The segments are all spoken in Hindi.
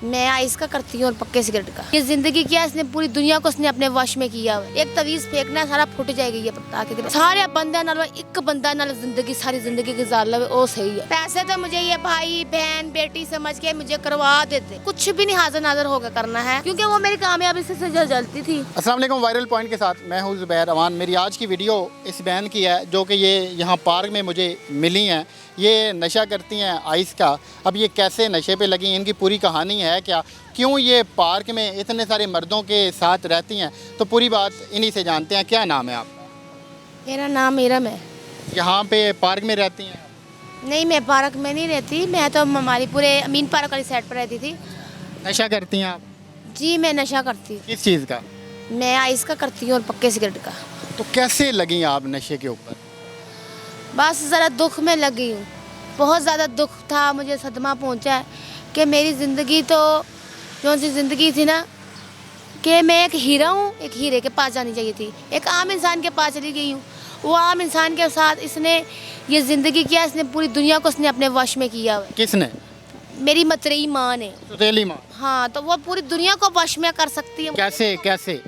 मैं आइस का करती हूँ और पक्के सिगरेट का। ये जिंदगी क्या, इसने पूरी दुनिया को इसने अपने वश में किया हुआ। एक तवीज फेंकना सारा फुट जाएगी ये पता के सारे बंदा नाल एक बंदा नाल जिंदगी सारी जिंदगी गुजार लवे वो सही है। पैसे तो मुझे ये भाई बहन बेटी समझ के मुझे करवा देते, कुछ भी नहीं हाजिर नाजर होकर करना है क्योंकि वो मेरी कामयाबी से जलती थी। अस्सलाम वालेकुम, वायरल पॉइंट के साथ मैं हूँ ज़ुबैर अमान। मेरी आज की वीडियो इस बहन की है जो कि ये यहाँ पार्क में मुझे मिली हैं। ये नशा करती हैं आइस का। अब ये कैसे नशे पे लगी, इनकी पूरी कहानी है क्या, क्यों ये पार्क में इतने सारे मर्दों के साथ रहती हैं, तो पूरी बात इन्हीं से जानते हैं। क्या नाम है आपका? मेरा नाम इरम है। यहाँ पे पार्क में रहती हैं? नहीं, मैं पार्क में नहीं रहती, मैं तो हमारी पूरे अमीन पार्क वाली साइड पर रहती थी। नशा करती हैं आप? जी मैं नशा करती हूँ। किस चीज़ का? मैं आइस का करती हूँ और पक्के सिगरेट का। तो कैसे लगी आप नशे के ऊपर? बस ज़रा दुख में लगी हूँ, बहुत ज़्यादा दुख था, मुझे सदमा पहुँचा है कि मेरी ज़िंदगी तो जो सी ज़िंदगी थी ना कि मैं एक हीरा हूँ, एक हीरे के पास जानी चाहिए थी, एक आम इंसान के पास चली गई हूँ। वो आम इंसान के साथ इसने ये ज़िंदगी किया, इसने पूरी दुनिया को इसने अपने वश में किया हुआ है। किसने? मेरी मतरेई माँ ने। सौतेली माँ? हाँ, तो वो पूरी दुनिया को वश में कर सकती है। कैसे कैसे?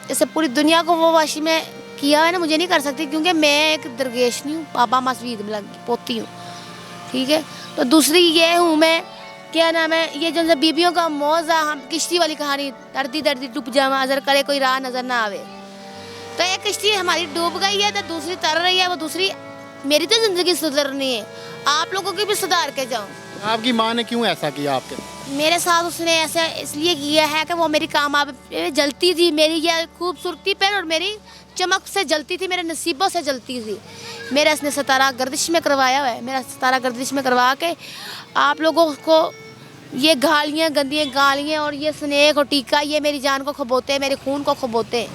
जैसे पूरी दुनिया को वो वश में किया है ना, मुझे नहीं कर सकती क्योंकि मैं एक दरगेश नहीं हूँ, पापा मस्वीद पोती हूँ, ठीक है। तो दूसरी ये हूँ मैं, क्या नाम है, ये जो बीबियों का मौजा, हम किश्ती वाली कहानी, दर्दी दर्दी डूब जावा अजर करे कोई राह नजर ना आवे। तो एक किश्ती हमारी डूब गई है तो दूसरी तर रही है, वो दूसरी मेरी तो ज़िंदगी सुधरनी है, आप लोगों की भी सुधार के जाऊँ। आपकी माँ ने क्यों ऐसा किया आपके? मेरे साथ उसने ऐसा इसलिए किया है कि वो मेरी कामयाबी जलती थी, मेरी ये खूबसूरती पर और मेरी चमक से जलती थी, मेरे नसीबों से जलती थी। मेरा इसने सितारा गर्दिश में करवाया हुआ है, मेरा सितारा गर्दिश में करवा के आप लोगों को ये गालियाँ, गंदियाँ गालियाँ और ये स्नेह और टीका, ये मेरी जान को खबोते हैं, मेरे खून को खबोते हैं,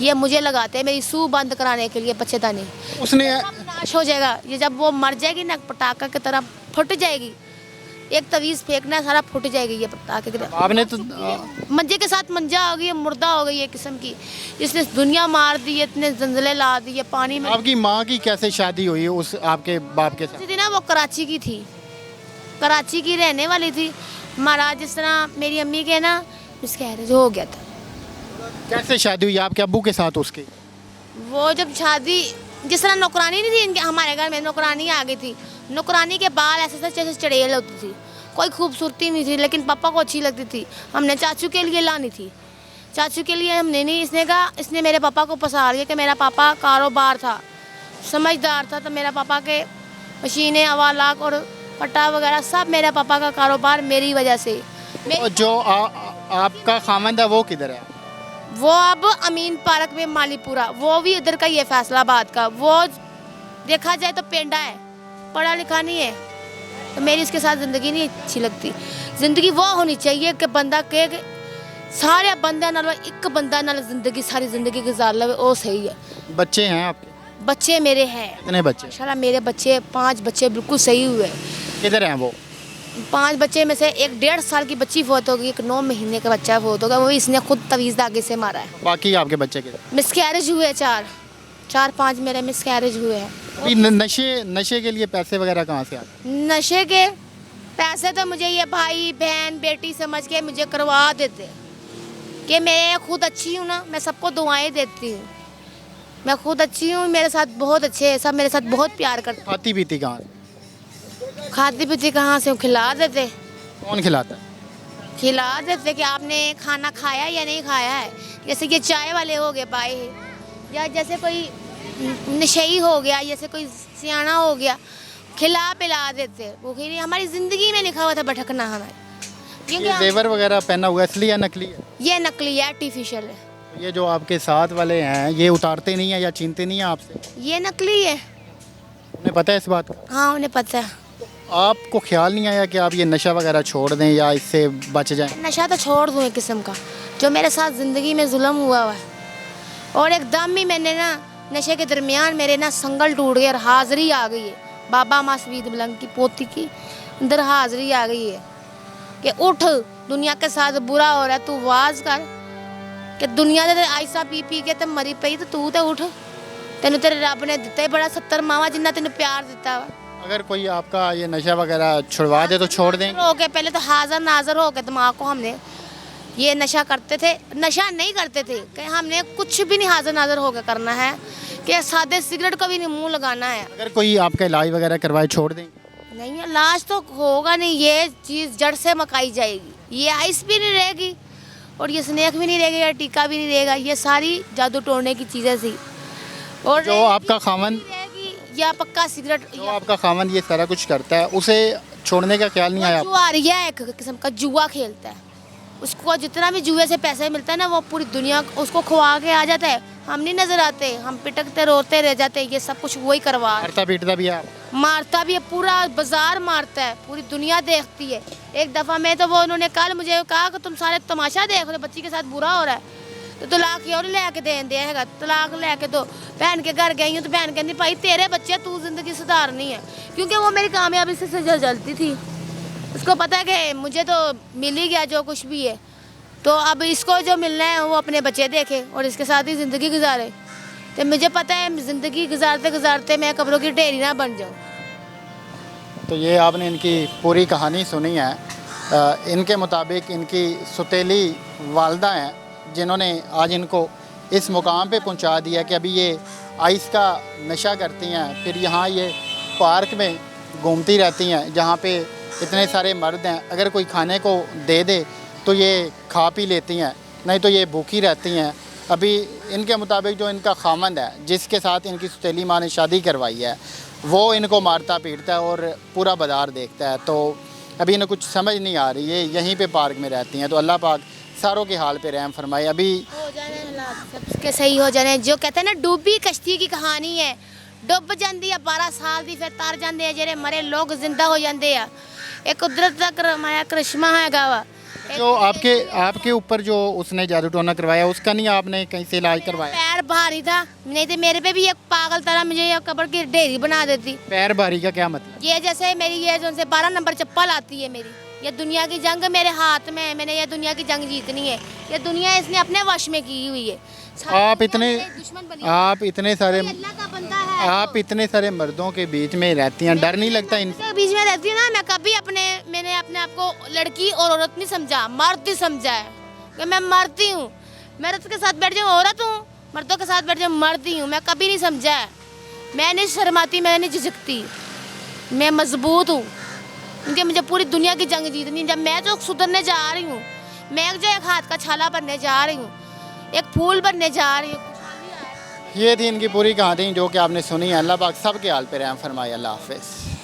ये मुझे लगाते हैं मेरी सूह बंद कराने के लिए बच्चेदानी। उसने नाश हो जाएगा ये, जब वो मर जाएगी ना पटाखा की तरह फट जाएगी, एक तवीज़ फेंकना सारा फुट जाएगी ये पटाखे की तरह। आपने तो मंजे के साथ मंजा हो गई, मुर्दा हो गई, एक किस्म की इसने दुनिया मार दी, इतने जंजले ला दिए पानी में। आपकी माँ की कैसे शादी हुई उस आपके बाप के साथ? थी ना, वो कराची की थी, कराची की रहने वाली थी। महाराज जिस तरह मेरी अम्मी के ना मिसकैरेज हो गया था। कैसे शादी हुई आपके अब्बू के साथ उसकी? वो जब शादी, जिस तरह नौकरानी नहीं थी इनके, हमारे घर में नौकरानी आ गई थी, नौकरानी के बाल ऐसे जैसे चढ़ेल होती थी, कोई खूबसूरती नहीं थी, लेकिन पापा को अच्छी लगती थी। हमने चाचू के लिए लानी थी, चाचू के लिए हमने नहीं, इसने कहा, इसने मेरे पापा को पसार दिया कि मेरा पापा कारोबार था, समझदार था, तो मेरा पापा के मशीनें हवालात और पट्टा वगैरह सब मेरे पापा का कारोबार मेरी वजह से। और जो आपका खामंद है वो किधर है? वो अब अमीन पार्क में मालीपुरा, वो भी इधर का ही है, फैसलाबाद का। वो देखा जाए तो पेंडा है, पढ़ा लिखा नहीं है, तो मेरी इसके साथ ज़िंदगी नहीं अच्छी लगती। ज़िंदगी वो होनी चाहिए कि बंदा के सारे बंदा नाल एक बंदा नाल ज़िंदगी सारी ज़िंदगी गुजार लवे वो सही है। बच्चे हैं आपके? बच्चे मेरे हैं। कितने बच्चे? माशाल्लाह मेरे बच्चे 5 बच्चे बिल्कुल सही हुए। किधर हैं वो? 5 बच्चे में से एक 1.5 साल की बच्ची फोत हो गई, एक 9 महीने का बच्चा फोत हो गया, वो इसने खुद तवीज़ दागे से मारा है। बाकी आपके बच्चे किधर? मिसकैरेज हुए 4-5 मेरे मिसकैरेज हुए हैं। अभी नशे के लिए पैसे वगैरह कहाँ से आते? नशे के पैसे तो मुझे ये भाई बहन बेटी समझ के मुझे करवा देते कि मैं खुद अच्छी हूँ ना, मैं सबको दुआएं देती हूँ, मैं खुद अच्छी हूँ, मेरे साथ बहुत अच्छे हैं, सब मेरे साथ बहुत प्यार करते। खाती पीती कहाँ से? खाती पीती कहाँ से? खिला देते। कौन खिलाता है? खिला देते कि आपने खाना खाया या नहीं खाया है। जैसे ये चाय वाले हो गए भाई, या जैसे कोई नशेई हो गया, जैसे कोई सियाना हो गया, खिला पिला देते। वो हमारी ज़िंदगी में लिखा हुआ था भटकना हमारे। ये जेवर वगैरह पहना हुआ असली या नकली है? ये नकली है, आर्टिफिशियल है। ये जो आपके साथ वाले हैं ये उतारते नहीं है या छीनते नहीं है आपसे? ये नकली है। उन्हें पता है इस बात का? हाँ उन्हें पता है। आपको ख्याल नहीं आया कि आप ये नशा वगैरह छोड़ दें या इससे बच जाएं? नशा तो छोड़ दूँ एक किस्म का, जो मेरे साथ ज़िंदगी में जुल्म हुआ है, और एकदम ही मैंने ना नशे के दरमियान मेरे ना संगल टूट गया और हाज़री आ गई है। बाबा मस्वीद मलंग की पोती की अंदर हाज़री आ गई है कि उठ, दुनिया के साथ बुरा हो रहा है, तू वाज कर कि दुनिया दे आइसा पी पी के ते मरी पई, तो तू तो उठ, तेन तेरे रब ने दिता ही बड़ा 70 मावा जिन्ना तेन प्यार दिता वा। अगर कोई आपका ये नशा वगैरह छुड़वा दे तो छोड़ देंगे? हो के पहले तो हाजिर नाजर हो के दिमाग को हमने ये नशा करते थे, नशा नहीं करते थे कि हमने कुछ भी नहीं हाजिर नाजर होकर करना है कि सादे सिगरेट को भी नहीं मुंह लगाना है। अगर कोई आपका इलाज वगैरह करवाए छोड़ देंगे? नहीं इलाज तो होगा नहीं, ये चीज़ जड़ से मकाई जाएगी। ये आइस भी नहीं रहेगी और ये स्नेक भी नहीं रहेगा, या टीका भी नहीं रहेगा। ये सारी जादू टोड़ने की चीज़ें थी। और जो आपका खामन या पक्का सिगरेट जो आपका खामन ये सारा कुछ करता है, उसे छोड़ने का ख्याल नहीं आया? जुआरिया एक किस्म का जुआ खेलता है, उसको जितना भी जुए से पैसे मिलता है ना वो पूरी दुनिया उसको खुआ के आ जाता है। हम नहीं नजर आते, हम पिटकते रोते रह जाते, ये सब कुछ वही करवा। मारता पीटता भी है आप? मारता भी है, पूरा बाजार मारता है, पूरी दुनिया देखती है। एक दफ़ा मैं तो वो उन्होंने कल मुझे कहा कि तुम सारे तमाशा देख रहे, बच्ची के साथ बुरा हो रहा है तो तलाक और लेके दे है। तलाक लेके तो बहन के घर गई हूँ तो बहन कहती भाई तेरे बच्चे तू ज़िंदगी सुधारनी है, क्योंकि वो मेरी कामयाबी से जलती थी। उसको पता है कि मुझे तो मिल ही गया जो कुछ भी है, तो अब इसको जो मिलना है वो अपने बच्चे देखे और इसके साथ ही ज़िंदगी गुजारे। तो मुझे पता है ज़िंदगी गुजारते गुजारते मैं कब्रों की ढेरी ना बन जाऊँ। तो ये आपने इनकी पूरी कहानी सुनी है। इनके मुताबिक इनकी सुतेली वालदा हैं जिन्होंने आज इनको इस मुकाम पे पहुंचा दिया कि अभी ये आइस का नशा करती हैं, फिर यहाँ ये पार्क में घूमती रहती हैं जहाँ पे इतने सारे मर्द हैं। अगर कोई खाने को दे दे तो ये खा पी लेती हैं, नहीं तो ये भूखी रहती हैं। अभी इनके मुताबिक जो इनका खामंद है जिसके साथ इनकी सुतेली माँ ने शादी करवाई है वो इनको मारता पीटता है और पूरा बाज़ार देखता है। तो अभी इन्हें कुछ समझ नहीं आ रही है, यहीं पे पार्क में रहती हैं। तो अल्लाह पाक सारों के हाल पे रहम फरमाए। अभी हो जाने सबके सही हो जाने, जो कहते हैं ना डूबी कश्ती की कहानी है, डुब जाती है 12 साल दी फिर तर जाते हैं, जेरे मरे लोग जिंदा हो जाते हैं। एक कुदरत का करमाया करिश्मा है गावा। जो आपके ऊपर जो उसने जादू टोना करवाया उसका नहीं आपने कहीं से इलाज करवाया? पैर भारी था, नहीं तो मेरे पे भी एक पागल तरह मुझे ये कब्र की ढेरी बना देती। पैर भारी का क्या मतलब? ये जैसे मेरी ये जो 12 नंबर चप्पल आती है मेरी, ये दुनिया की जंग मेरे हाथ में है, मैंने ये दुनिया की जंग जीतनी है। ये दुनिया इसने अपने वश में की हुई है। आप इतने सारे अल्लाह का बंदा है। आप इतने सारे मर्दों के बीच में रहती हैं, डर नहीं लगता इनसे? बीच में रहती है ना, मैं कभी मैंने अपने आप को लड़की और औरत नहीं समझा, मर्द ही समझा है कि मैं मरती हूँ। मर्द के साथ बैठ जाऊँ औरत हूँ, मर्दों के साथ बैठ जाऊँ मर्द ही हूँ। मैं कभी नहीं समझा है, मैं नहीं शर्माती, मैं नहीं झिझकती, मैं मजबूत हूँ, क्योंकि मुझे पूरी दुनिया की जंग जीतनी है। जब मैं जो सुधरने जा रही हूँ, मैं जो एक हाथ का छाला बनने जा रही हूँ, एक फूल बनने जा रही हूँ। ये थी इनकी पूरी कहानी जो कि आपने सुनी है। अल्लाह पाक सब के हाल पे रहम फरमाए। अल्लाह हाफिज़।